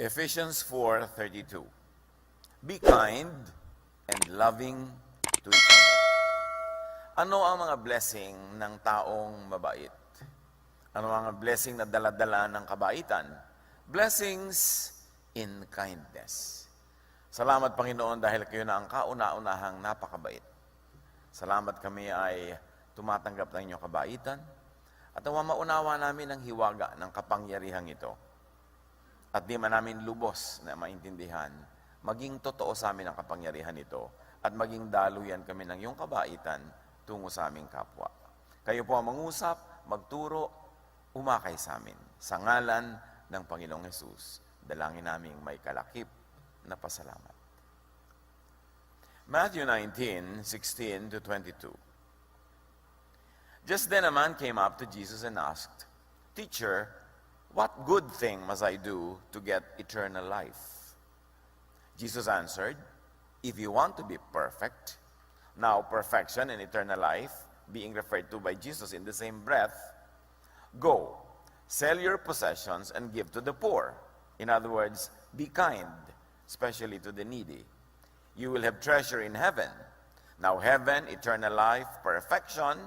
Ephesians 4:32. Be kind and loving to each other. Ano ang mga blessing ng taong mabait? Ano ang mga blessing na dala-dala ng kabaitan? Blessings in kindness. Salamat, Panginoon, dahil kayo na ang kauna-unahang napakabait. Salamat kami ay tumatanggap ng inyong kabaitan at maunawa namin ang hiwaga ng kapangyarihang ito. At di man namin lubos na maintindihan, maging totoo sa amin ang kapangyarihan ito at maging daluyan kami ng iyong kabaitan tungo sa aming kapwa. Kayo po ang mangusap, magturo, umakay sa amin. Sa ngalan ng Panginoong Hesus, dalangin naming may kalakip na pasalamat. Matthew 19:16-22. Just then a man came up to Jesus and asked, "Teacher, what good thing must I do to get eternal life?" Jesus answered, "If you want to be perfect," now perfection and eternal life being referred to by Jesus in the same breath, "Go, sell your possessions and give to the poor." In other words, be kind, especially to the needy. You will have treasure in heaven. Now heaven, eternal life, perfection,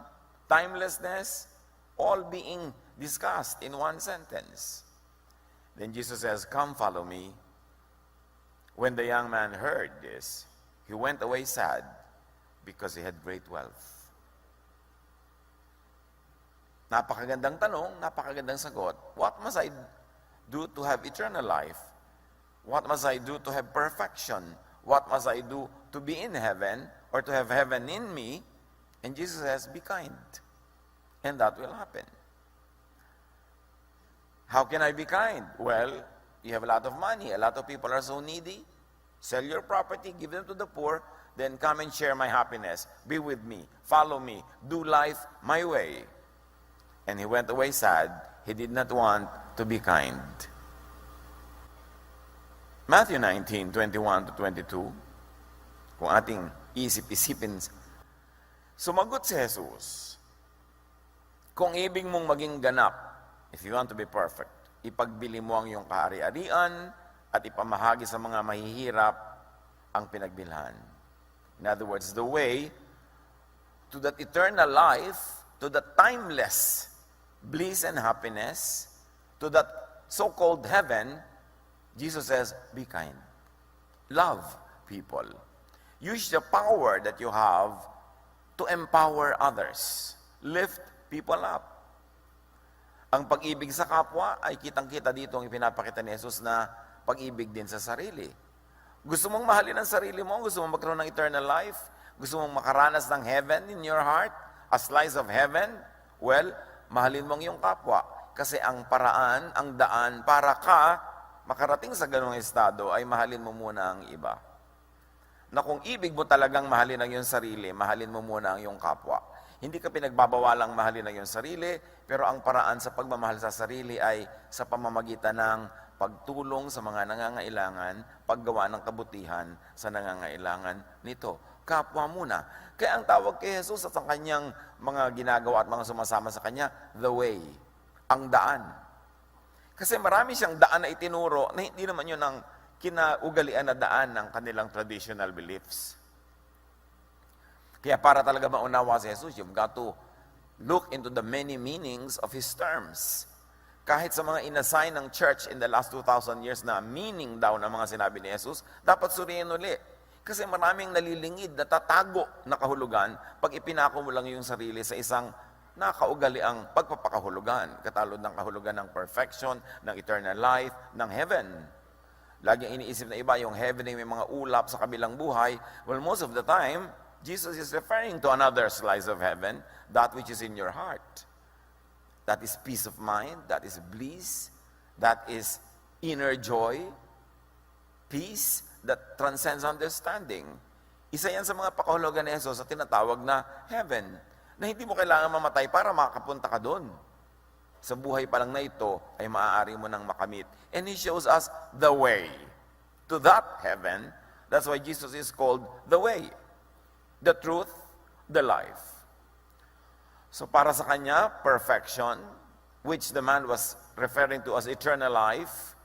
timelessness, all being discussed in one sentence. Then Jesus says, "Come, follow me." When the young man heard this, he went away sad because he had great wealth. Napakagandang tanong, napakagandang sagot. What must I do to have eternal life? What must I do to have perfection? What must I do to be in heaven or to have heaven in me? And Jesus says, be kind. And that will happen. How can I be kind? Well, you have a lot of money. A lot of people are so needy. Sell your property, give them to the poor, then come and share my happiness. Be with me. Follow me. Do life my way. And he went away sad. He did not want to be kind. Matthew 19:21-22. Kung ating isip-isipin, sumagot si Jesus, kung ibig mong maging ganap, if you want to be perfect, ipagbili mo ang iyong kahari-arian at ipamahagi sa mga mahihirap ang pinagbilhan. In other words, the way to that eternal life, to that timeless bliss and happiness, to that so-called heaven, Jesus says, be kind. Love people. Use the power that you have to empower others. Lift people up. Ang pag-ibig sa kapwa ay kitang-kita dito ang ipinapakita ni Jesus na pag-ibig din sa sarili. Gusto mong mahalin ang sarili mo? Gusto mong magkaroon ng eternal life? Gusto mong makaranas ng heaven in your heart? A slice of heaven? Well, mahalin mo ang iyong kapwa. Kasi ang paraan, ang daan para ka makarating sa ganung estado ay mahalin mo muna ang iba. Na kung ibig mo talagang mahalin ang iyong sarili, mahalin mo muna ang iyong kapwa. Hindi ka pinagbabawalang mahalin ang iyong sarili, pero ang paraan sa pagmamahal sa sarili ay sa pamamagitan ng pagtulong sa mga nangangailangan, paggawa ng kabutihan sa nangangailangan nito. Kapwa muna. Kaya ang tawag kay Jesus at ang kanyang mga ginagawa at mga sumasama sa kanya, the way, ang daan. Kasi marami siyang daan na itinuro na hindi naman yun ang kinaugalian na daan ng kanilang traditional beliefs. Kaya para talaga maunawa si Jesus, you've got to look into the many meanings of His terms. Kahit sa mga inassign ng church in the last 2,000 years na meaning daw ng mga sinabi ni Jesus, dapat suriin uli. Kasi maraming nalilingid, natatago na kahulugan pag ipinako mo lang yung sarili sa isang nakaugali ang pagpapakahulugan, katulad ng kahulugan ng perfection, ng eternal life, ng heaven. Laging iniisip na iba, yung heaven ay may mga ulap sa kabilang buhay. Well, most of the time, Jesus is referring to another slice of heaven, that which is in your heart. That is peace of mind, that is bliss, that is inner joy, peace that transcends understanding. Isa yan sa mga pakahulugan ni Jesus sa tinatawag na heaven, na hindi mo kailangan mamatay para makapunta ka doon. Sa buhay pa lang na ito, ay maaari mo nang makamit. And He shows us the way to that heaven. That's why Jesus is called the way, the truth, the life. So para sa Kanya, perfection, which the man was referring to as eternal life,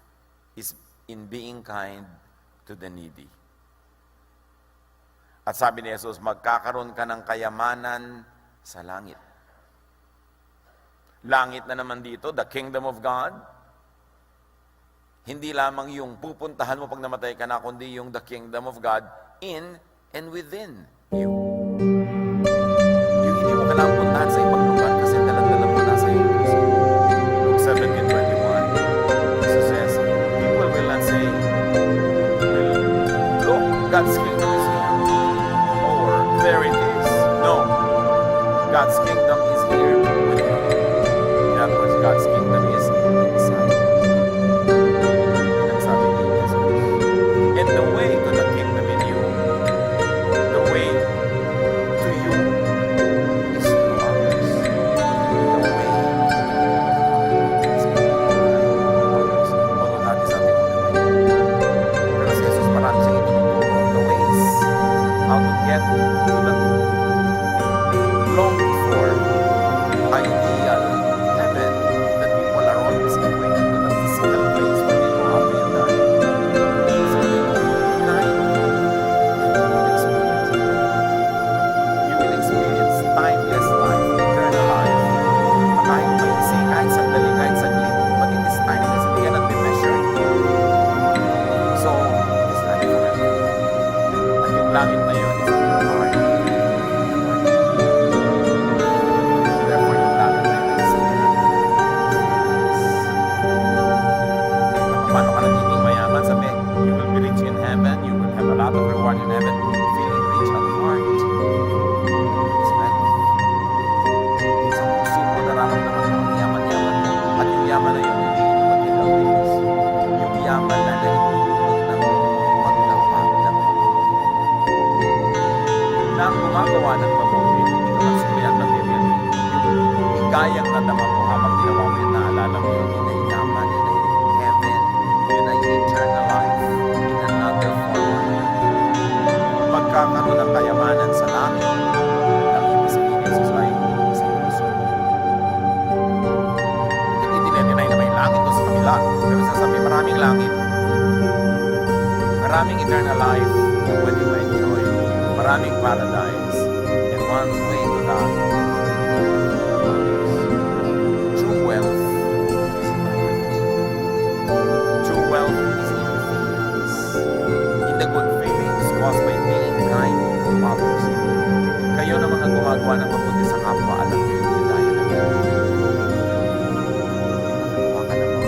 is in being kind to the needy. At sabi ni Jesus, magkakaroon ka ng kayamanan sa langit. Langit na naman dito, the kingdom of God. Hindi lamang yung pupuntahan mo pag namatay ka na, kundi yung the kingdom of God in and within you. Yung hindi mo kailangang puntahan sa ibang lugar kasi dalang-dala mo na sa iyong puso. Luke 17:21, Jesus says, people will not say, look, God's kingdom is here. Or, there it is. No. God's kingdom is here with you. In other words, God's kingdom is inside. And the way to the kingdom in you, the way to you is through others. The way is through others. Although dati sa atin ang way. Pero si Jesus marami siyang ituturo the ways how to get to the longed for ideal heaven that people are always equating to the physical place where they go after you die. You will experience timeless life, eternal life. Kahit maiksi, kahit sandali, kahit saglit, but it is timeless. It cannot be measured. So, it is life forever. At yung langit na yun is in your heart. Therefore, yung langit na yun is paano ka nagiging mayaman? Sabi, you will be rich in heaven, you will have a lot of reward in heaven, feeling rich at heart. Is wealth. Sa puso mo, nararamdaman mo ang yaman-yaman. At yung yaman na yun, hindi ito magkilawis. Yung yaman na nahihulog ng paglawag ng mabuti. Na ang gumagawa ng mabuti, hindi ka magsurian material. Yung higayang nadama mo habang ginawa mo yun, naalala mo yun, yun ay yaman, yun ay heaven, yun ay eternal life in another form. Magkakaroon ng kayamanan sa langit ng ibig sabihin sa sa puso. Hindi dinedeny na may langit o sa kabila. Pero sasabi, maraming langit. Maraming eternal life na pwede mo enjoy. Maraming paradise. And one way to that true wealth is in the heart. True wealth is in the feelings. In the good feelings caused by being kind to others. Kayo na mga gumagawa ng mabuti sa kapwa, alam niyo yung hidaya na yan. Nakuha ka ng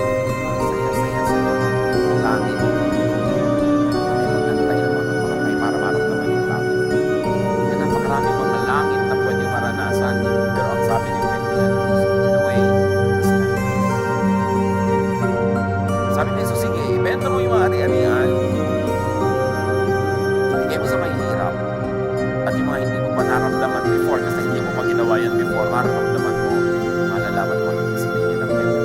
saya-saya-saya langit. Nagtay ng mga kapatay para maramdaman yung langit. Kaya napakaraming mga langit na pwede maranasan. Pero ang sabi niyo the way is kindness. Sabi ni Jesus, sige, ibenta mo yung mga ari-arian. Ibigay mo sa mahihirap. At yung mga hindi mo pa naramdaman before, kasi hindi mo pa ginawa yan before, mararamdaman mo, malalaman mo ang ibig sabihin ng heaven.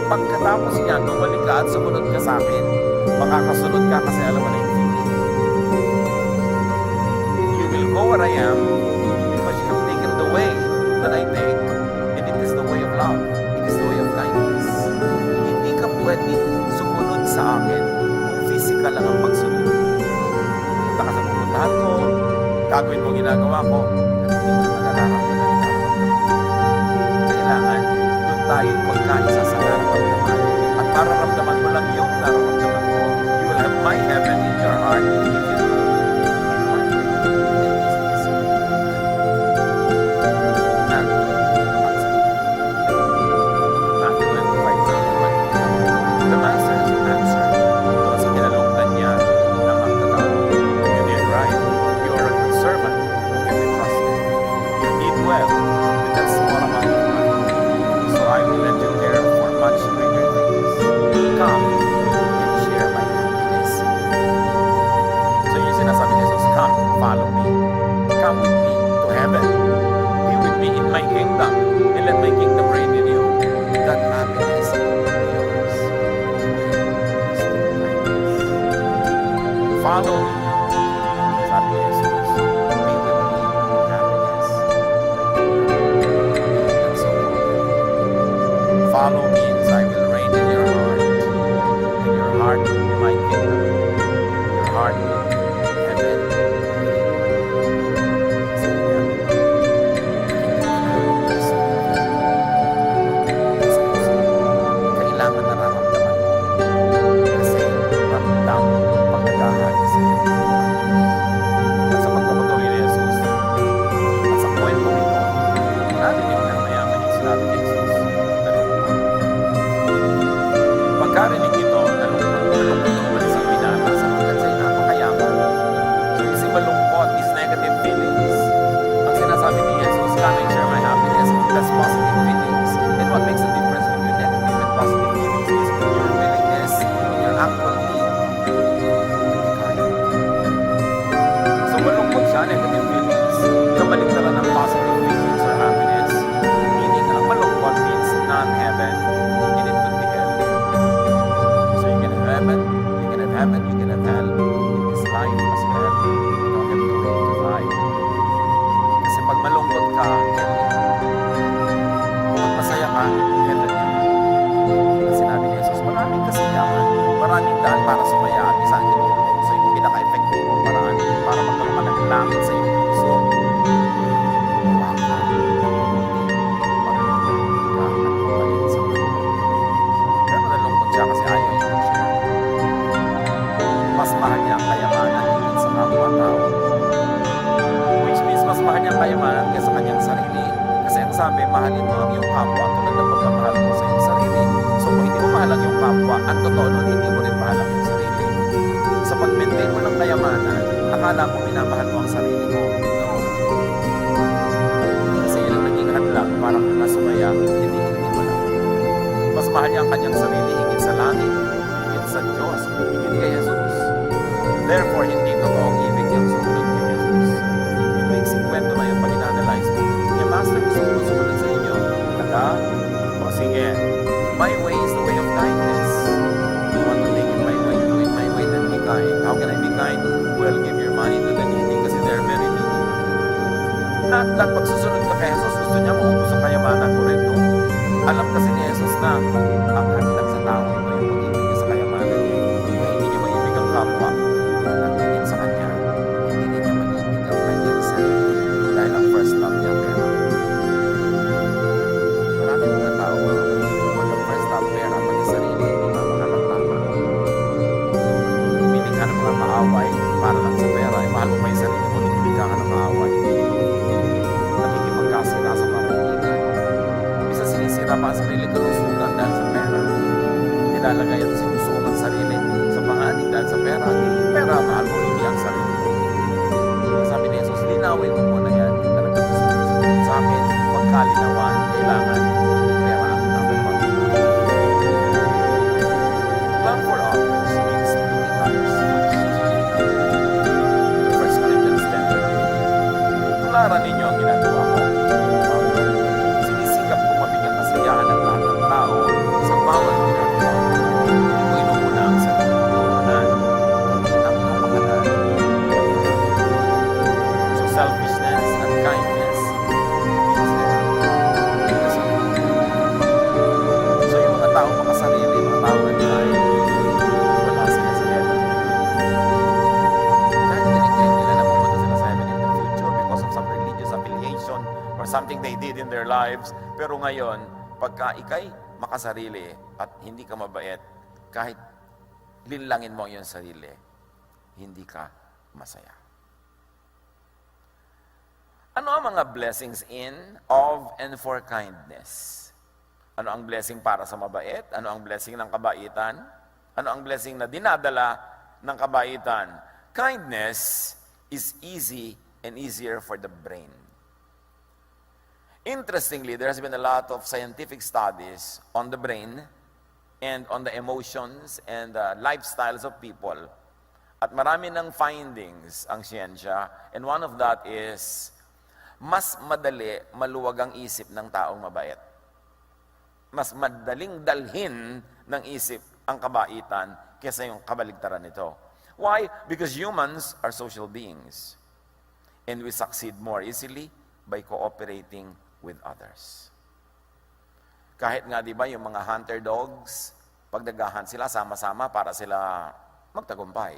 Pagkatapos yan, bumalik ka at sumunod ka sa akin. Makakasunod ka kasi alam mo na yung feeling. You will go where I am because you have taken the way that I take. And it is the way of love. It is the way of kindness. Hindi ka pwede sumunod sa akin kung physical lang ang pagsunod. Punta ka sa pupuntahan ko, gagawin mo ginagawa ko, pero hindi mo nararamdaman yung nararamdaman. Kailangan doon tayo magkaisa sa nararamdaman. At nararamdaman mo lang yung nararamdaman ko. You will have my heaven in your heart if you do in my way. And this is Matthew 25:21. The master answered, doon sa kinalungtan niya ng magtatao, you did right. You are a good servant who can be trusted. You did well with that small amount of money. So I will let you care for much greater things. Come and share my happiness. kayamanan kaysa kanyang sarili. Kasi ang sabi, mahalin mo ang iyong kapwa tulad ng pagmamahal mo sa iyong sarili. So kung hindi mo mahal ang iyong kapwa, ang totoo nun, hindi mo rin mahal ang iyong sarili. Sa pag-maintain mo ng kayamanan, akala mo minamahal mo ang sarili mo. No. Kasi yun ang naging hadlang para kung nasumaya, hindi mo lang. Mas mahal niya ang kanyang sarili higit sa langit, higit sa Diyos, higit kay Jesus. Therefore, hindi totoong ibig niyang sumunod kay Jesus. May kwento na yung pag-analyze mo. Yung master, gusto ko sumunod sa inyo. Talaga? O sige. My way is the way of kindness. You want to take it my way? Do it my way, then be kind. How can I be kind? Well, give your money to the needy kasi they're very needy. Not pag susunod ka kay Jesus, gusto niya maubos ang kayamanan mo rin. No? Alam kasi ni Jesus na ang hadlang sa tao ito yung pag-ibig niya sa kayamanan niya. Kung hindi niya maibig ang kapwa, nagtingin sa kanya, hindi niya maibig ang kanyang sarili dahil ang first love niya pera. Marami mga tao pag ang first love pera, pati sarili, hindi mamahal ang tama. Binig ka ng mga kaaway para lang sa pera, mahal mo pa yung sarili mo, hindi ka ng kaaway. Nakikipagkasira sa pamamagitan. Bisa sinisira pa ang sarili kalusugan dahil sa pera. Nilalagay ang sinusuong ang sarili sa panganig dahil sa pera. Hindi pera, mahal mo hindi ang sarili mo. Sabi ni Jesus, linawin mo muna yan. Talagang sumunod sa akin, pagkalinawan, kailangan pera ang tama naman. Love for others means putting others first. 1 Corinthians 10:13. Tularan ninyo ang ginagawa ko. Sinisikap ko mabigyan kasiyahan ng lahat ng tao sa bawat ginagawa. Hindi ko inuuna ang sarili ko unahan, kundi ang kapakanan. So selfishness and kindness means that so yung mga tao makasarili, mga tao na wala sila sa heaven. Kahit kiniklaim nila na pumunta sila sa heaven in the future because of some religious affiliation or something they did in their lives. Pero ngayon, pagka ikay makasarili at hindi ka mabait, kahit linlangin mo ang iyong sarili, hindi ka masaya. Ano ang mga blessings in, of, and for kindness? Ano ang blessing para sa mabait? Ano ang blessing ng kabaitan? Ano ang blessing na dinadala ng kabaitan? Kindness is easy and easier for the brain. Interestingly, there has been a lot of scientific studies on the brain and on the emotions and the lifestyles of people. At marami ng findings ang siyensya, and one of that is, mas madali maluwag ang isip ng taong mabait. Mas madaling dalhin ng isip ang kabaitan kaysa yung kabaligtaran nito. Why? Because humans are social beings. And we succeed more easily by cooperating with others. Kahit nga, di ba, yung mga hunter dogs, pag nag-hunt sila, sama-sama para sila magtagumpay.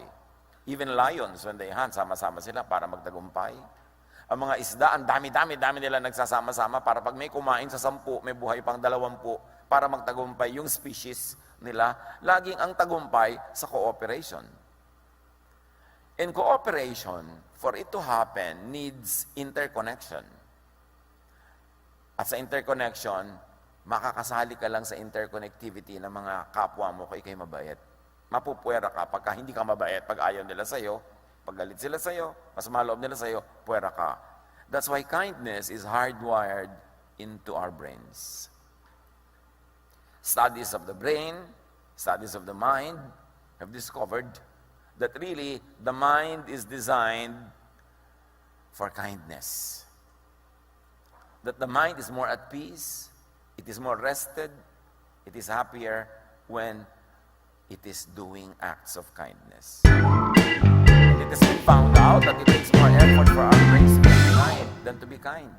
Even lions, when they hunt, sama-sama sila para magtagumpay. Ang mga isda, ang dami nila nagsasama-sama para pag may kumain sa 10, may buhay pang 20 para magtagumpay yung species nila. Laging ang tagumpay sa cooperation. And cooperation, for it to happen, needs interconnection. At sa interconnection, makakasali ka lang sa interconnectivity ng mga kapwa mo kung ikay mabait. Mapupuwera ka pagka hindi ka mabait, pag ayaw nila sa'yo, pag galit sila sa'yo, mas maloob nila sa'yo, puwera ka. That's why kindness is hardwired into our brains. Studies of the brain, studies of the mind have discovered that really the mind is designed for kindness. That the mind is more at peace, it is more rested, it is happier when it is doing acts of kindness. And it has been found out that it takes more effort for our brains to be kind than to be kind.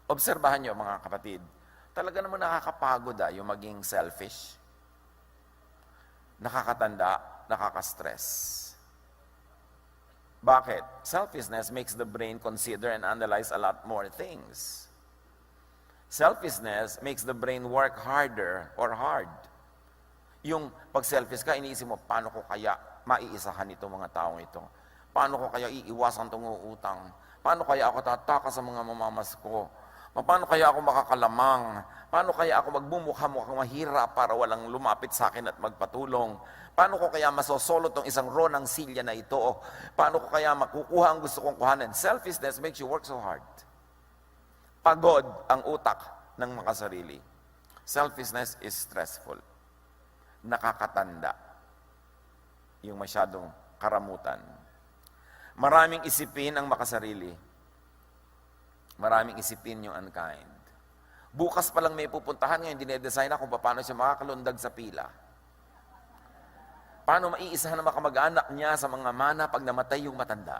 Obserbahan nyo mga kapatid, talaga naman nakakapagod yung maging selfish. Nakakatanda, nakaka-stress. Bakit? Selfishness makes the brain consider and analyze a lot more things. Selfishness makes the brain work harder or hard. Yung pag-selfish ka, iniisip mo, paano ko kaya maiisahan itong mga taong ito? Paano ko kaya iiwasan itong utang? Paano kaya ako tataka sa mga mamamas ko? Paano kaya ako makakalamang? Paano kaya ako magbumukha-mukhang mahirap para walang lumapit sa akin at magpatulong? Paano ko kaya masosolo tong isang row ng silya na ito? Paano ko kaya makukuha ang gusto kong kuhanin? Selfishness makes you work so hard. Pagod ang utak ng makasarili. Selfishness is stressful. Nakakatanda. Yung masyadong karamutan. Maraming isipin ang makasarili. Maraming isipin yung unkind. Bukas pa lang may pupuntahan ngayon, dinedesign na kung paano siya makakalundag sa pila. Paano maiisahan ang makamag-anak niya sa mga mana pag namatay yung matanda.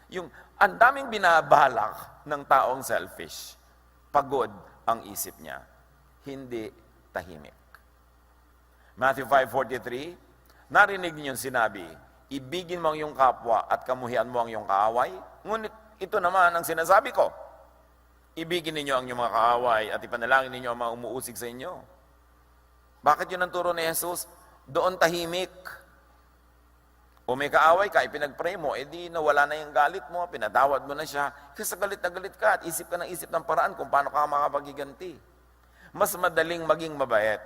Yung ang daming binabalak ng taong selfish. Pagod ang isip niya. Hindi tahimik. Matthew 5:43, narinig niyo yung sinabi, ibigin mo ang iyong kapwa at kamuhian mo ang iyong kaaway. Ngunit ito naman ang sinasabi ko, ibigin ninyo ang inyong mga kaaway at ipanalangin ninyo ang mga umuusig sa inyo. Bakit yun ang turo ni Jesus? Doon tahimik. O may kaaway ka, ipinag-pray mo, edi nawala na yung galit mo, pinatawad mo na siya. Kasi galit na galit ka at isip ka ng paraan kung paano ka makapagiganti. Mas madaling maging mabait.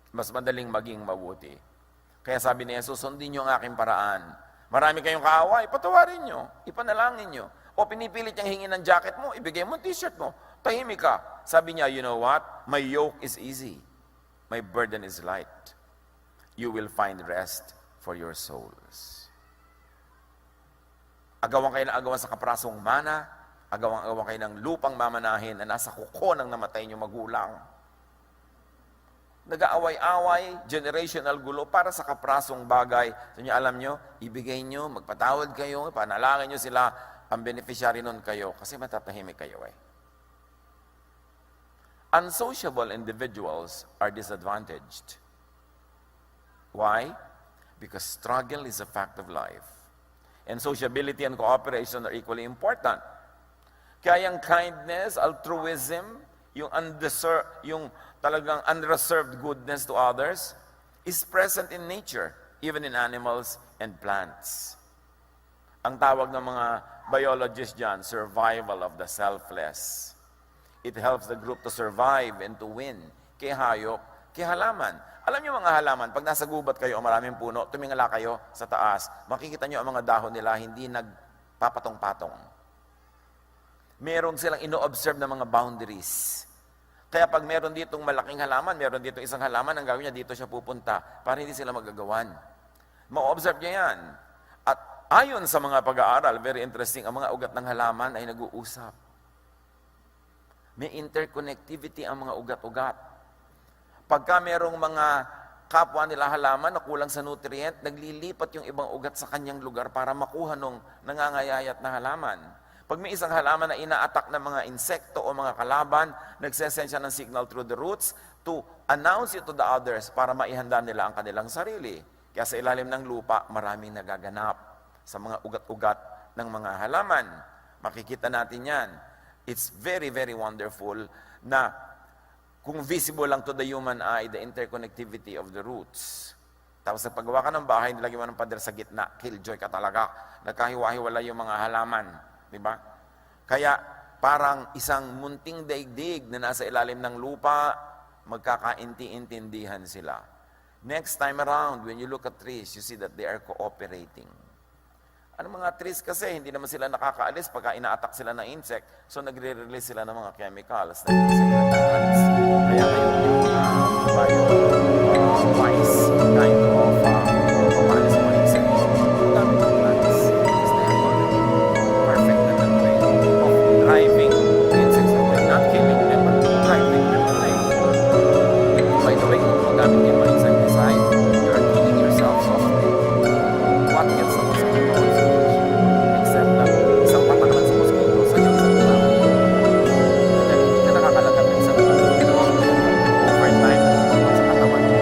Mas madaling maging mabuti. Kaya sabi ni Jesus, sundin niyo ang aking paraan. Marami kayong kaaway, patawarin niyo, ipanalangin niyo. O pinipilit niyang hingin ng jacket mo, ibigay mo t-shirt mo, tahimik ka. Sabi niya, you know what? My yoke is easy. My burden is light. You will find rest for your souls. Agawan kayo ng agawan sa kaprasong mana, agawan kayo ng lupang mamanahin na nasa kuko ng namatay niyong magulang. Nag-aaway-away, generational gulo para sa kaprasong bagay. So niyo, alam niyo, ibigay niyo, magpatawad kayo, panalangin niyo sila, ang beneficiary nun kayo, kasi matatahimik kayo eh. Unsociable individuals are disadvantaged. Why? Because struggle is a fact of life. And sociability and cooperation are equally important. Kaya yung kindness, altruism, yung talagang unreserved goodness to others, is present in nature, even in animals and plants. Ang tawag ng mga biologists dyan, survival of the selfless. It helps the group to survive and to win. Kay hayop, kay halaman. Alam niyo mga halaman, pag nasa gubat kayo o maraming puno, tumingala kayo sa taas, makikita niyo ang mga dahon nila hindi nagpapatong-patong. Meron silang ino-observe na mga boundaries. Kaya pag meron ditong malaking halaman, meron ditong isang halaman, ang gawin niya, dito siya pupunta para hindi sila magagawan. Ma-observe niya yan. At ayon sa mga pag-aaral, very interesting, ang mga ugat ng halaman ay nag-uusap. May interconnectivity ang mga ugat-ugat. Pagka merong mga kapwa nila halaman na kulang sa nutrient, naglilipat yung ibang ugat sa kanyang lugar para makuha nung nangangayayat na halaman. Pag may isang halaman na ina-attack ng mga insekto o mga kalaban, nagsesend siya ng signal through the roots to announce it to the others para maihanda nila ang kanilang sarili. Kaya sa ilalim ng lupa, maraming nagaganap sa mga ugat-ugat ng mga halaman. Makikita natin yan. It's very, very wonderful na kung visible lang to the human eye, the interconnectivity of the roots. Tapos sa paggawa ka ng bahay, nilagyan mo ng pader sa gitna, killjoy ka talaga. Nagkahiwa-hiwala yung mga halaman. Diba? Kaya parang isang munting daigdig na nasa ilalim ng lupa, magkakainti-intindihan sila. Next time around, when you look at trees, you see that they are cooperating. Ano mga trees kasi, hindi naman sila nakakaalis pagka ina-attack sila ng insect, so nagre-release sila ng mga chemicals. Kaya ngayon yung bio-wise kind of pamalis ng mga insect. Gamit ng plants. Because they have already perfected that way of driving the insects away. Not killing them, but driving them away. By the way, kung magamit yung mga insecticide, you are killing yourself softly. What kills the mosquito? Except that isang patak lang sa mosquito sa iyong isang tao. Dahil hindi ka nakakalagat ng isang tao. Over time, sa katawan mo,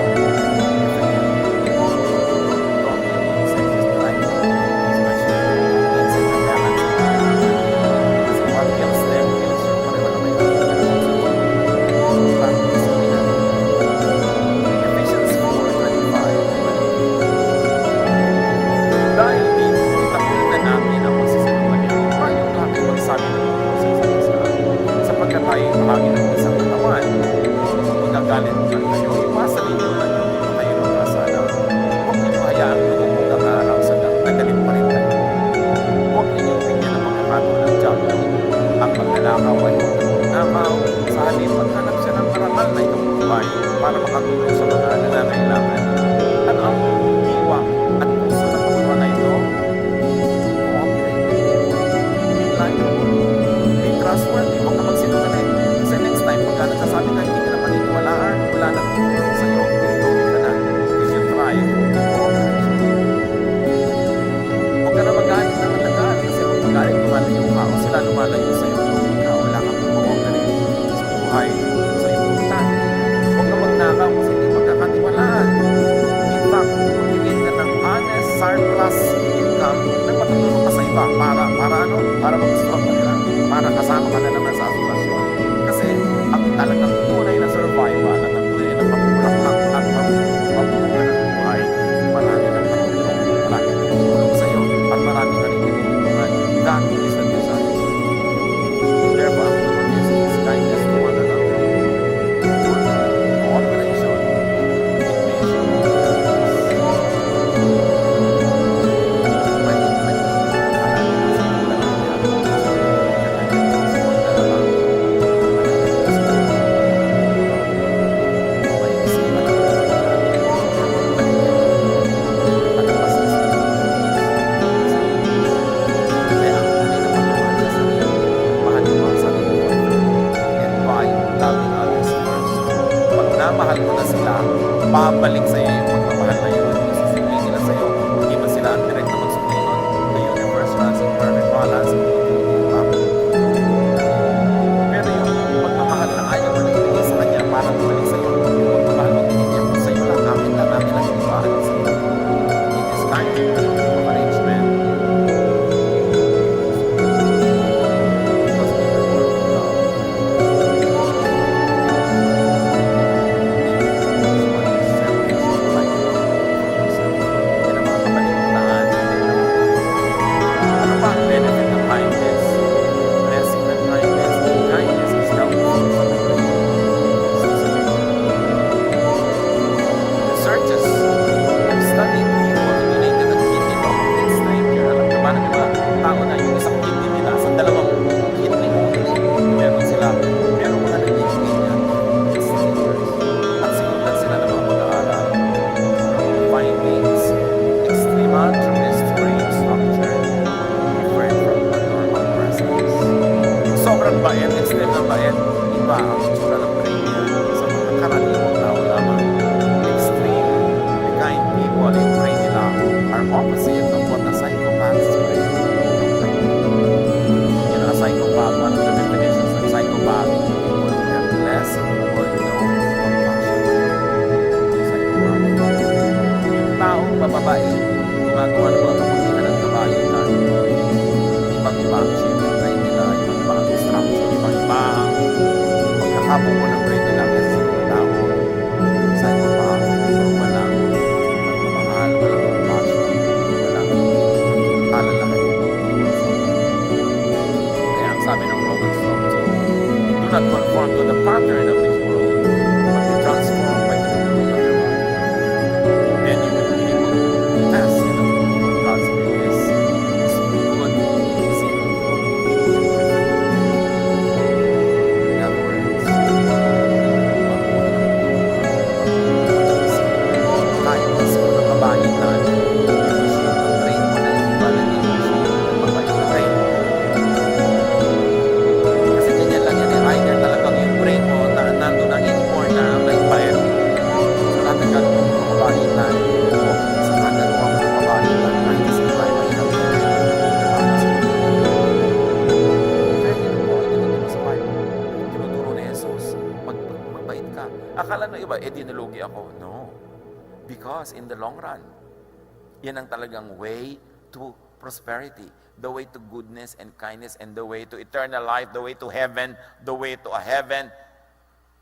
reliable. Be trustworthy. Huwag ka magsinungaling. Kasi next time, pagka nagsasabi ka, hindi ka na paniniwalaan, wala nang tutulong sa'yo, lugi ka na. Because you try cooperation. Huwag ka na magalit na matagal. Kasi kung magalit, lumalayo ka. O sila lumalayo sa'yo, lugi ka. Wala kang cooperate sa buhay. So, important. Huwag ka magnakaw kasi hindi magkakatiwalaan. In fact, magbigay ka ng honest, surplus income na matutulong ka sa iba. Para ano? Para mag-strong ka nila. Para kasama ka na naman sa asosasyon. Kasi ang talagang tunay na survival at ang tunay na pagmulaklak at mabubuga ng buhay, marami kang matulong, marami kang tutulong sa'yo, at marami ka rin tutulungan. That is the design. Therefore, ang tulong ni Jesus is kindness to one another. Cooperation. Mahal mo na sila, babalik sa iyo yung pagmamahal na yun. Isusuli nila sa iyo. Hindi man sila direct na magsulinon. The universe runs in perfect balance. Pero yung pagmamahal na ayaw mo nilagay sa kanya para bumalik sa iyo, yung pagmamahal mo tinigyan mo sa iyo lang, akin lang ibaan sa iyo. It is kind of arrangement. Because in the world of love, not conform to the pattern of this world, but be transformed by the renewing of your mind. Then you will be able to test and approve what God's will is. His good, easy, and perfect. In other words, kahit kasi mo ng kabalitan, i-appreciate ang brain mo na iba na i-appreciate ang mabait na brain mo. Either talagang yung brain mo na nandun ang inborn na may bayad sa kagagawa mo ng kabalitan o sa kagagawa mo ng kabalitan kahit kasi tayo mahirap na kaya yun po ang tinuturo sa Bible. Tinuturo ni Jesus, magbait ka. Akala na iba, dinulugi ako. No. Because in the long run, yan ang talagang way to prosperity, the way to goodness and kindness, and the way to eternal life, the way to heaven, the way to a heaven,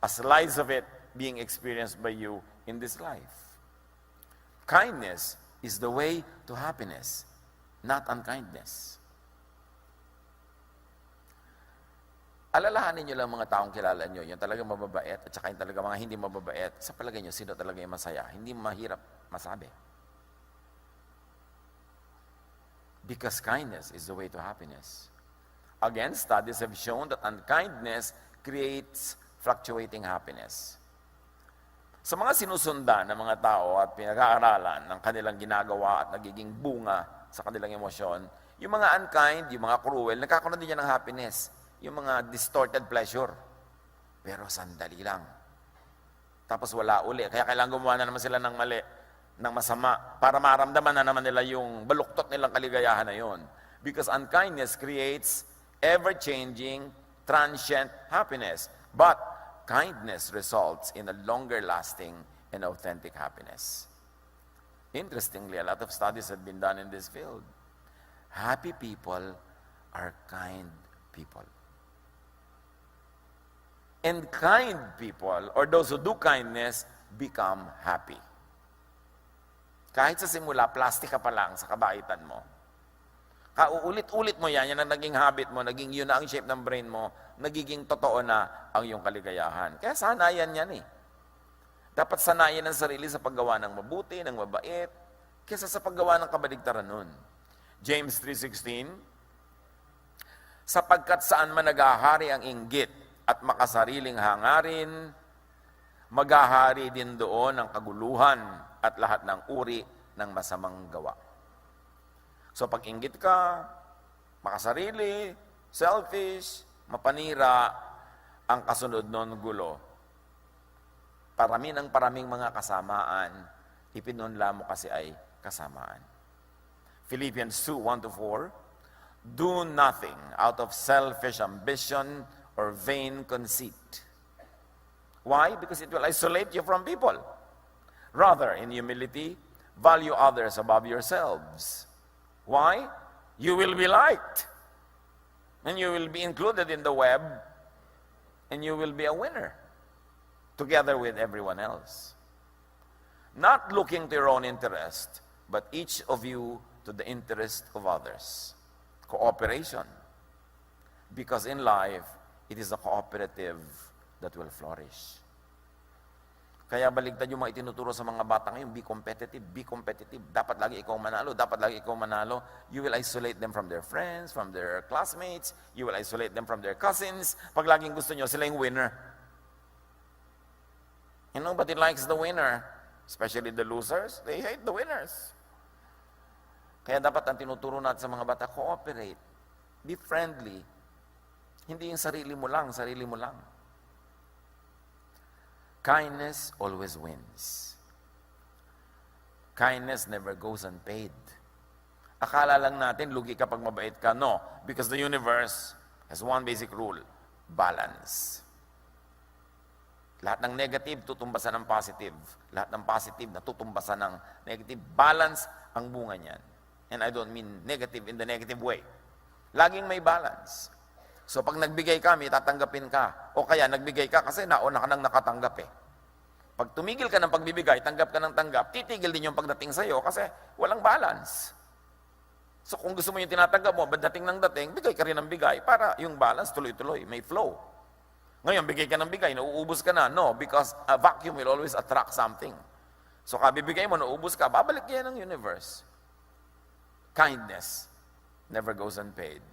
a slice of it being experienced by you in this life. Kindness is the way to happiness, not unkindness. Alalahanin nyo lang mga taong kilala nyo, yung talagang mababait at saka yung talagang mga hindi mababait. Sa palagay nyo, sino talaga yung masaya? Hindi mahirap masabi. Because kindness is the way to happiness. Again, studies have shown that unkindness creates fluctuating happiness. Sa mga sinusundan ng mga tao at pinag-aaralan ng kanilang ginagawa at nagiging bunga sa kanilang emosyon, Yung mga unkind, yung mga cruel, nagkakaroon din yan ng happiness. Yung mga distorted pleasure. Pero sandali lang. Tapos wala uli. Kaya kailangan gumawa na naman sila ng mali, ng masama, para maramdaman na naman nila yung baluktot nilang kaligayahan na yon. Because unkindness creates ever-changing, transient happiness. But kindness results in a longer-lasting and authentic happiness. Interestingly, a lot of studies have been done in this field. Happy people are kind people. And kind people, or those who do kindness, become happy. Kahit sa simula, plastic ka pa lang sa kabaitan mo. Kauulit-ulit mo yan ang naging habit mo, naging yun na ang shape ng brain mo, nagiging totoo na ang iyong kaligayahan. Kaya sanayan yan eh. Dapat sanayan ang sarili sa paggawa ng mabuti, ng mabait, kaysa sa paggawa ng kabaligtaran nun. James 3:16, sapagkat saan man naghahari ang inggit at makasariling hangarin, maghahari din doon ang kaguluhan at lahat ng uri ng masamang gawa. So pag inggit ka, makasarili, selfish, mapanira, ang kasunod nun gulo. Parami ng paraming mga kasamaan, ipinunla mo kasi ay kasamaan. Philippians 2:1-4, do nothing out of selfish ambition or vain conceit. Why? Because it will isolate you from people. Rather, in humility, value others above yourselves. Why? You will be liked. And you will be included in the web. And you will be a winner. Together with everyone else. Not looking to your own interest, but each of you to the interest of others. Cooperation. Because in life, it is a cooperative that will flourish. Kaya baligtad yung mga itinuturo sa mga bata ngayon, be competitive, be competitive. Dapat lagi ikaw manalo, dapat lagi ikaw manalo. You will isolate them from their friends, from their classmates. You will isolate them from their cousins. Pag laging gusto nyo, sila yung winner. And nobody likes the winner. Especially the losers, they hate the winners. Kaya dapat ang tinuturo natin sa mga bata, cooperate. Be friendly. Hindi yung sarili mo lang, sarili mo lang. Kindness always wins. Kindness never goes unpaid. Akala lang natin, lugi ka pag mabait ka. No, because the universe has one basic rule, balance. Lahat ng negative, tutumbasan ng positive. Lahat ng positive, natutumbasan ng negative. Balance ang bunga niyan. And I don't mean negative in the negative way. Laging may balance. So pag nagbigay ka, may tatanggapin ka. O kaya nagbigay ka kasi nauna ka nang nakatanggap eh. Pag tumigil ka ng pagbibigay, tanggap ka ng tanggap, titigil din yung pagdating sa'yo kasi walang balance. So kung gusto mo yung tinatanggap mo, dating ng dating, bigay ka rin ng bigay para yung balance tuloy-tuloy, may flow. Ngayon, bigay ka ng bigay, nauubos ka na. No, because a vacuum will always attract something. So kabibigay mo, nauubos ka, babalik yan ng universe. Kindness never goes unpaid.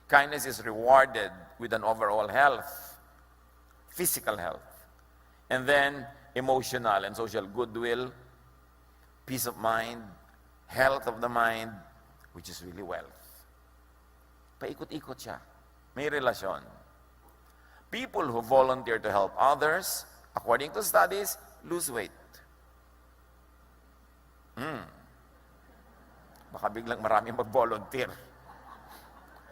Kindness is rewarded with an overall health, physical health, and then emotional and social goodwill, peace of mind, health of the mind, which is really wealth. Paikot-ikot siya. May relasyon. People who volunteer to help others, according to studies, lose weight. Baka biglang maraming mag-volunteer.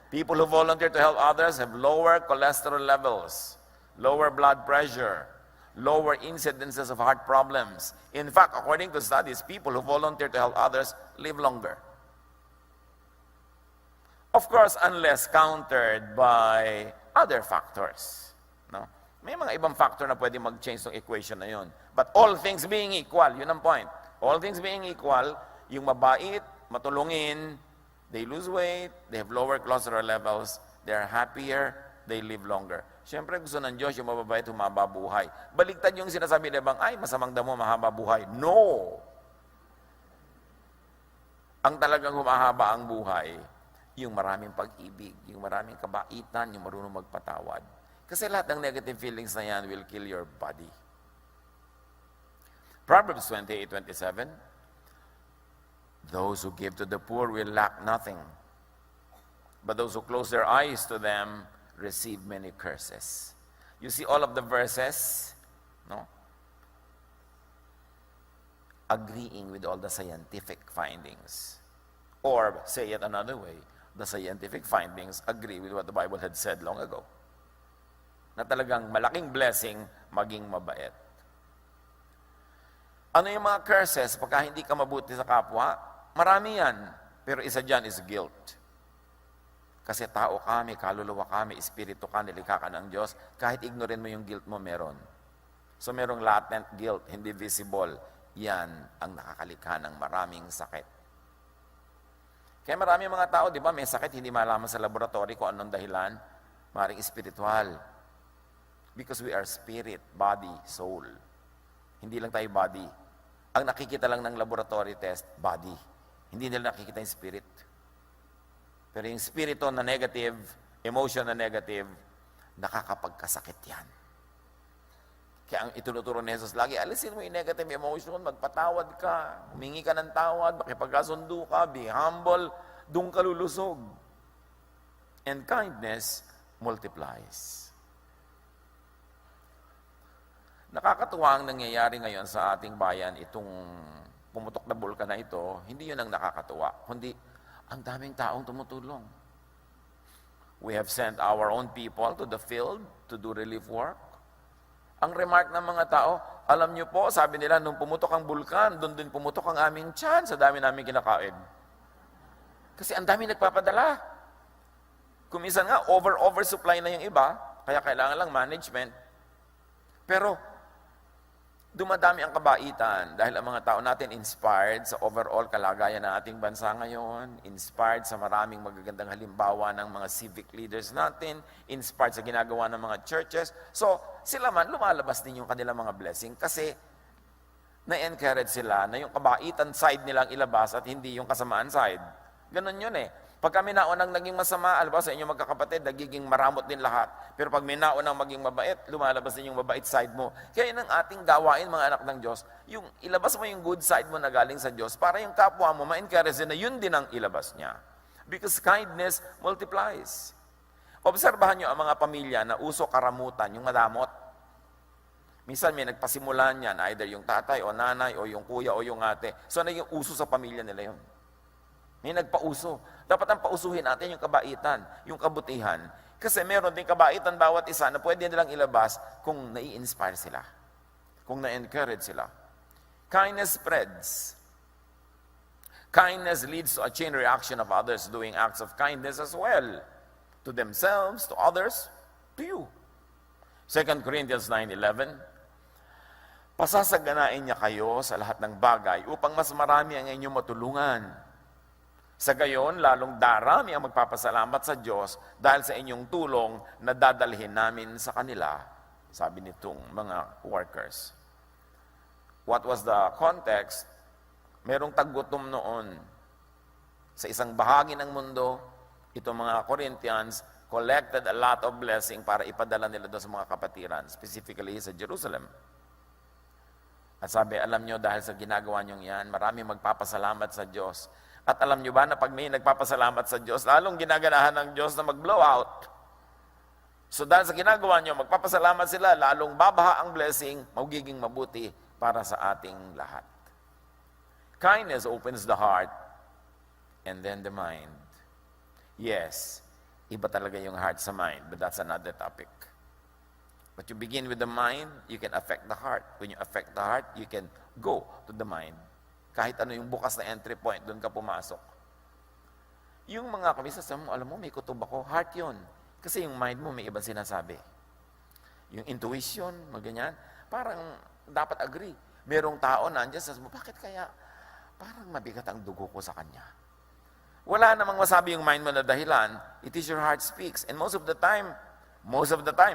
People who volunteer to help others have lower cholesterol levels, lower blood pressure, lower incidences of heart problems. In fact, according to studies, people who volunteer to help others live longer. Of course, unless countered by other factors. No? May mga ibang factor na pwede mag-change ng equation na yun. But all things being equal, yun ang point. All things being equal, yung mabait, matulungin, they lose weight, they have lower cholesterol levels, they are happier, they live longer. Siyempre, gusto ng Diyos yung mababait, humaba buhay. Baligtad yung sinasabi na bang, ay, masamang damo, mahaba buhay. No! Ang talagang humahaba ang buhay, yung maraming pag-ibig, yung maraming kabaitan, yung marunong magpatawad. Kasi lahat ng negative feelings na yan will kill your body. Proverbs 28:27, those who give to the poor will lack nothing, but those who close their eyes to them receive many curses. You see all of the verses, no? Agreeing with all the scientific findings. Or, say it another way, the scientific findings agree with what the Bible had said long ago. Na talagang malaking blessing maging mabait. Ano yung mga curses pagka hindi ka mabuti sa kapwa? Marami yan. Pero isa dyan is guilt. Kasi tao ka, may kaluluwa ka, may espiritu ka, nilikha ka ng Diyos. Kahit ignorin mo yung guilt mo, meron. So merong latent guilt, hindi visible. Yan ang nakakalikha ng maraming sakit. Kaya maraming mga tao, di ba, may sakit, hindi malaman sa laboratory kung anong dahilan. Maring espiritual. Because we are spirit, body, soul. Hindi lang tayo body. Ang nakikita lang ng laboratory test, body. Hindi nila nakikita yung spirit. Pero yung spirito na negative, emotion na negative, nakakapagkasakit yan. Kaya ang itunuturo ni Jesus, lagi alisin mo yung negative emotion, magpatawad ka, humingi ka ng tawad, makipagkasundo ka, be humble, doon ka lulusog. And kindness multiplies. Nakakatuwa ang nangyayari ngayon sa ating bayan, itong pumutok na bulkan na ito, hindi yun ang nakakatuwa, kundi ang daming taong tumutulong. We have sent our own people to the field to do relief work. Ang remark ng mga tao, alam niyo po, sabi nila, nung pumutok ang bulkan, doon din pumutok ang aming tiyan sa dami namin kinakain. Kasi ang dami nagpapadala. Kuminsan nga, oversupply na yung iba, kaya kailangan lang management. Pero, dumadami ang kabaitan dahil ang mga tao natin inspired sa overall kalagayan ng ating bansa ngayon, inspired sa maraming magagandang halimbawa ng mga civic leaders natin, inspired sa ginagawa ng mga churches. So, sila man, lumalabas din yung kanilang mga blessing kasi na-encourage sila na yung kabaitan side nilang ilabas at hindi yung kasamaan side. Ganun yun eh. Pag kami naunang naging masama, alam sa inyong magkakapatid, nagiging maramot din lahat. Pero pag may naunang maging mabait, lumalabas din yung mabait side mo. Kaya yun ang ating gawain, mga anak ng Diyos, yung ilabas mo yung good side mo na galing sa Diyos para yung kapwa mo ma-encourage na yun din ang ilabas niya. Because kindness multiplies. Obserbahan nyo ang mga pamilya na uso karamutan, yung madamot. Minsan may nagpasimulan yan, either yung tatay o nanay o yung kuya o yung ate. So naging uso sa pamilya nila yun. May nagpauso. Dapat ang pausuhin natin yung kabaitan, yung kabutihan. Kasi meron din kabaitan bawat isa na pwede nilang ilabas kung nai-inspire sila. Kung na-encourage sila. Kindness spreads. Kindness leads to a chain reaction of others doing acts of kindness as well. To themselves, to others, to you. 2 Corinthians 9:11, pasasaganain niya kayo sa lahat ng bagay upang mas marami ang inyong matulungan. Sa gayon, lalong darami ang magpapasalamat sa Diyos dahil sa inyong tulong na dadalhin namin sa kanila, sabi nitong mga workers. What was the context? Merong tagutom noon. Sa isang bahagi ng mundo, itong mga Corinthians collected a lot of blessing para ipadala nila doon sa mga kapatiran, specifically sa Jerusalem. At sabi, alam nyo, dahil sa ginagawa nyo yan, marami magpapasalamat sa Diyos. At alam nyo ba na pag may nagpapasalamat sa Diyos, lalong ginaganahan ng Diyos na mag-blow out. So dahil sa ginagawa nyo, magpapasalamat sila, lalong babaha ang blessing, magiging mabuti para sa ating lahat. Kindness opens the heart and then the mind. Yes, iba talaga yung heart sa mind, but that's another topic. But you begin with the mind, you can affect the heart. When you affect the heart, you can go to the mind. Kahit ano yung bukas na entry point, doon ka pumasok. Yung mga kamisa, alam mo, may kutob ako, heart yun. Kasi yung mind mo, may ibang sinasabi. Yung intuition, maganyan, parang dapat agree. Merong tao nandiyan, sabi mo, bakit kaya parang mabigat ang dugo ko sa kanya? Wala namang masabi yung mind mo na dahilan, it is your heart speaks. And most of the time,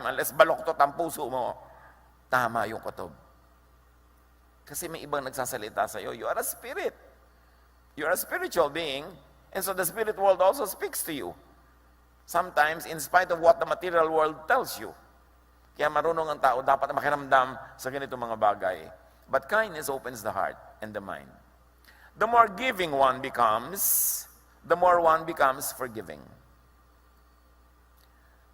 unless baloktot ang puso mo, tama yung kutob. Kasi may ibang nagsasalita sa iyo. You are a spirit. You are a spiritual being. And so the spirit world also speaks to you. Sometimes, in spite of what the material world tells you. Kaya marunong ang tao, dapat makiramdam sa ganito mga bagay. But kindness opens the heart and the mind. The more giving one becomes, the more one becomes forgiving.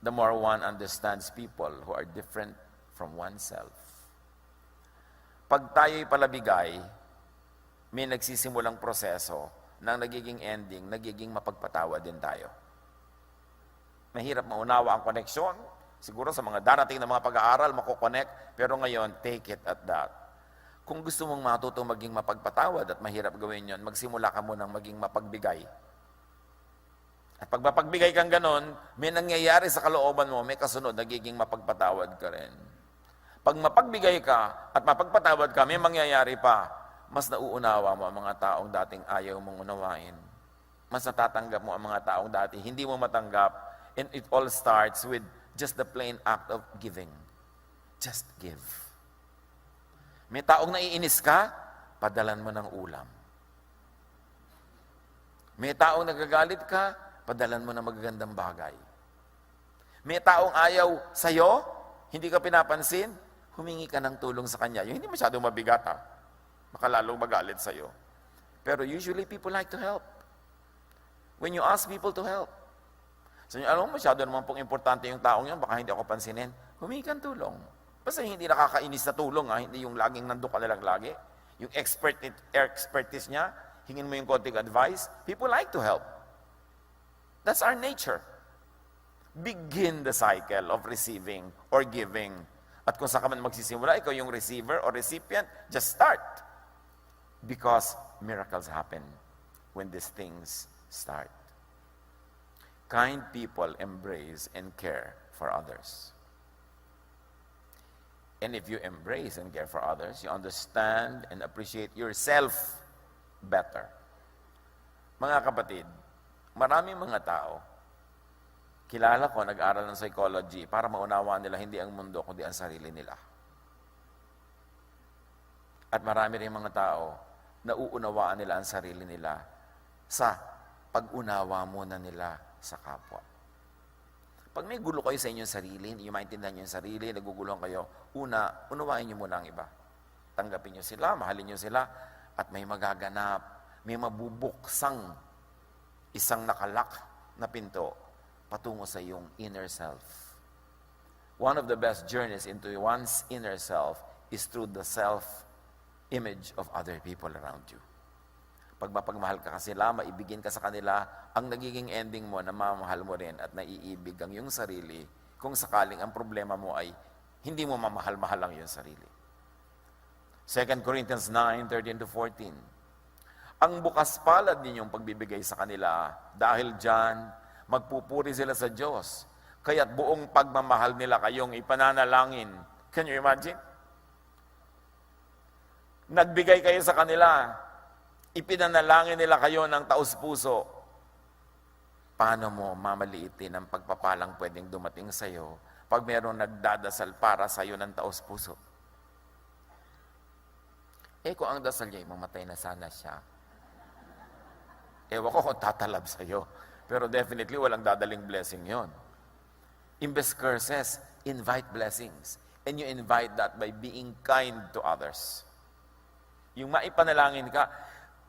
the more one understands people who are different from oneself. Pag tayo'y palabigay, may nagsisimulang proseso na nagiging ending, nagiging mapagpatawa din tayo. Mahirap maunawa ang koneksyon. Siguro sa mga darating na mga pag-aaral, makukonect, pero ngayon, take it at that. Kung gusto mong matutong maging mapagpatawad at mahirap gawin yon, magsimula ka munang maging mapagbigay. At pag mapagbigay kang ganon, may nangyayari sa kalooban mo, may kasunod, nagiging mapagpatawad ka rin. Pag mapagbigay ka at mapagpatawad ka, may mangyayari pa, mas nauunawa mo ang mga taong dating ayaw mong unawain. Mas natatanggap mo ang mga taong dati hindi mo matanggap. And it all starts with just the plain act of giving. Just give. May taong naiinis ka, padalan mo ng ulam. May taong nagagalit ka, padalan mo ng magagandang bagay. May taong ayaw sa'yo, hindi ka pinapansin, humingi ka ng tulong sa kanya. Yung hindi masyadong mabigat ha. Baka lalong magalit sa'yo. Pero usually people like to help. When you ask people to help. So, alam mo, masyado naman pong importante yung taong yan, baka hindi ako pansinin. Humingi kang tulong. Basta hindi nakakainis na tulong, ha? Hindi yung laging nandun ka na lang lagi. Yung expertise niya, hingin mo yung konting advice. People like to help. That's our nature. Begin the cycle of receiving or giving. At kung saan ka man magsisimula, ikaw yung receiver or recipient, just start. Because miracles happen when these things start. Kind people embrace and care for others. And if you embrace and care for others, you understand and appreciate yourself better. Mga kapatid, maraming mga tao, kilala ko, nag-aral ng psychology para maunawaan nila hindi ang mundo, kundi ang sarili nila. At marami rin mga tao, nauunawaan nila ang sarili nila sa pag-unawa muna nila sa kapwa. Pag may gulo kayo sa inyong sarili, hindi nyo maintindihan yung sarili, naguguluhan kayo, unawain nyo muna ang iba. Tanggapin nyo sila, mahalin nyo sila, at may magaganap, may mabubuksang isang nakalak na pinto patungo sa iyong inner self. One of the best journeys into one's inner self is through the self-image of other people around you. Pag mapagmahal ka sila, maibigin ka sa kanila, ang nagiging ending mo na mamahal mo rin at naiibig ang iyong sarili kung sakaling ang problema mo ay hindi mo mamahal-mahal ang iyong sarili. 2 Corinthians 9:13-14. Ang bukas palad ninyong pagbibigay sa kanila, dahil dyan, magpupuri sila sa Diyos. Kaya't buong pagmamahal nila kayong ipananalangin. Can you imagine? Nagbigay kayo sa kanila, ipinanalangin nila kayo ng taos-puso. Paano mo mamaliitin ang pagpapalang pwedeng dumating sa iyo pag mayroong nagdadasal para sa iyo ng taos-puso? Kung ang dasal niya, mamatay na sana siya. Ewan ko kung tatalab sa iyo. Pero definitely, walang dadaling blessing yon. Imbes curses, invite blessings. And you invite that by being kind to others. Yung maipanalangin ka,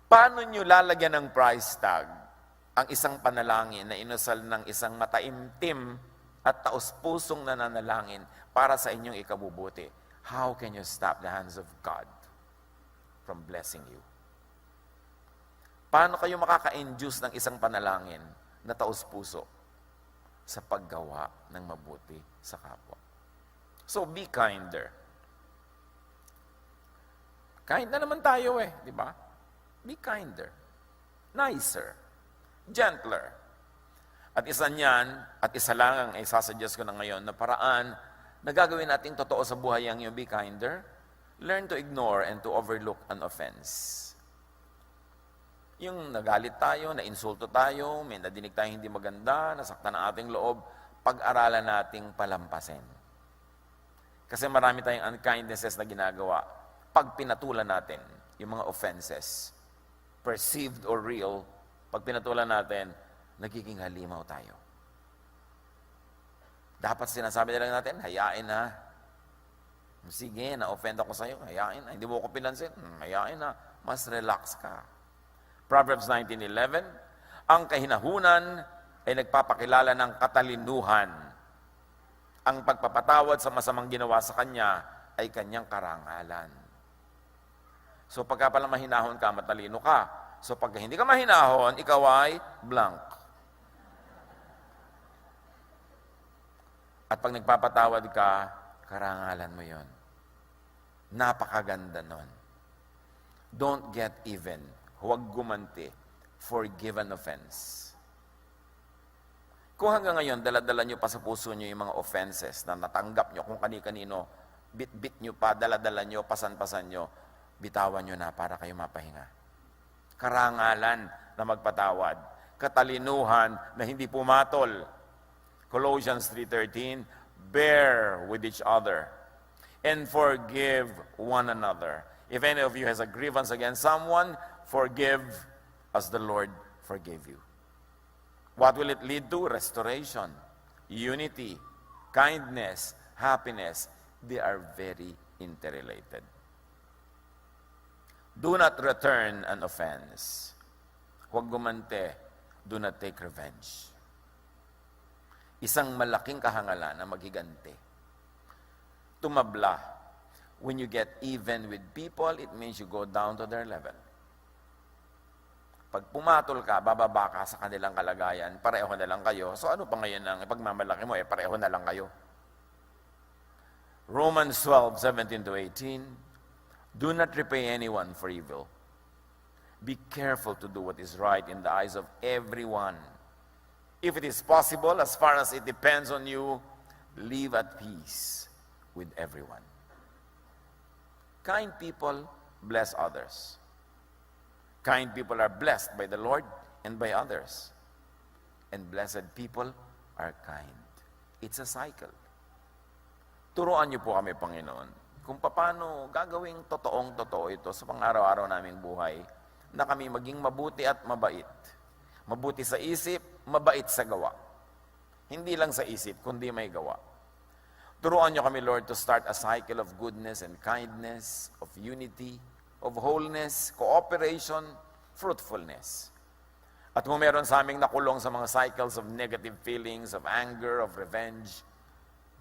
paano nyo lalagyan ng price tag ang isang panalangin na inusal ng isang mataimtim at taos-pusong nananalangin para sa inyong ikabubuti? How can you stop the hands of God from blessing you? Paano kayo makaka-induce ng isang panalangin na taos-puso sa paggawa ng mabuti sa kapwa? So, be kinder. Kind na naman tayo di ba? Be kinder, nicer, gentler. At isa niyan, at isa lang ang isasuggest ko na ngayon na paraan na gagawin natin totoo sa buhay ang yung be kinder, learn to ignore and to overlook an offense. Yung nagalit tayo, na-insulto tayo, may nadinig tayo hindi maganda, nasaktan ang ating loob, pag-aralan nating palampasin. Kasi marami tayong unkindnesses na ginagawa. Pag pinatulan natin yung mga offenses, perceived or real, pag pinatulan natin, nagiging halimaw tayo. Dapat sinasabi na lang natin, hayain na. Sige, na-offend ako sa'yo, hayain na. Hindi mo ko pinansin, hayain na. Mas relax ka. Proverbs 19:11, ang kahinahunan ay nagpapakilala ng katalinuhan, ang pagpapatawad sa masamang ginawa sa kanya ay kanyang karangalan. So pagka pala mahinahon ka, matalino ka. So pagka hindi ka mahinahon, ikaw ay blank. At pag nagpapatawad ka, karangalan mo yon. Napakaganda nun. Don't get even. Huwag gumanti. Forgive an offense. Kung hanggang ngayon, dala-dala nyo pa sa puso nyo yung mga offenses na natanggap nyo, kung kani-kanino, bit-bit nyo pa, dala-dala nyo, pasan-pasan nyo, bitawan nyo na para kayo mapahinga. Karangalan na magpatawad. Katalinuhan na hindi pumatol. Colossians 3:13, bear with each other and forgive one another. If any of you has a grievance against someone, forgive as the Lord forgave you. What will it lead to? Restoration, unity, kindness, happiness. They are very interrelated. Do not return an offense. Huwag gumante. Do not take revenge. Isang malaking kahangalan na maghiganti. Tumabla. When you get even with people, it means you go down to their level. Pag pumatol ka, bababa ka sa kanilang kalagayan, pareho na lang kayo. So ano pa ngayon ang ipagmamalaki mo? Pareho na lang kayo. Romans 12:17-18, do not repay anyone for evil. Be careful to do what is right in the eyes of everyone. If it is possible, as far as it depends on you, live at peace with everyone. Kind people bless others. Kind people are blessed by the Lord and by others. And blessed people are kind. It's a cycle. Turuan niyo po kami, Panginoon, kung paano gagawing totoong-totoo ito sa pang-araw-araw naming buhay, na kami maging mabuti at mabait. Mabuti sa isip, mabait sa gawa. Hindi lang sa isip, kundi may gawa. Turuan niyo kami, Lord, to start a cycle of goodness and kindness, of unity, of wholeness, cooperation, fruitfulness. At kung meron sa aming nakulong sa mga cycles of negative feelings, of anger, of revenge,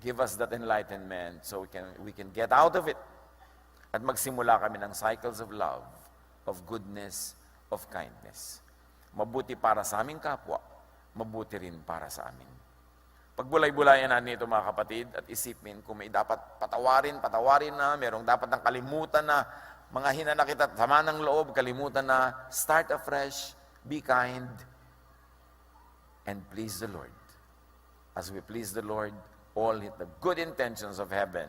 give us that enlightenment so we can get out of it. At magsimula kami ng cycles of love, of goodness, of kindness. Mabuti para sa aming kapwa, mabuti rin para sa amin. Pagbulay-bulayan natin ito, mga kapatid, at isipin kung may dapat patawarin na, merong dapat ng kalimutan na, mga hinanakit at sama ng loob, kalimutan na, start afresh, be kind, and please the Lord. As we please the Lord, all the good intentions of heaven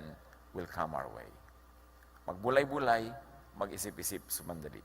will come our way. Magbulay-bulay, mag-isip-isip sumandali.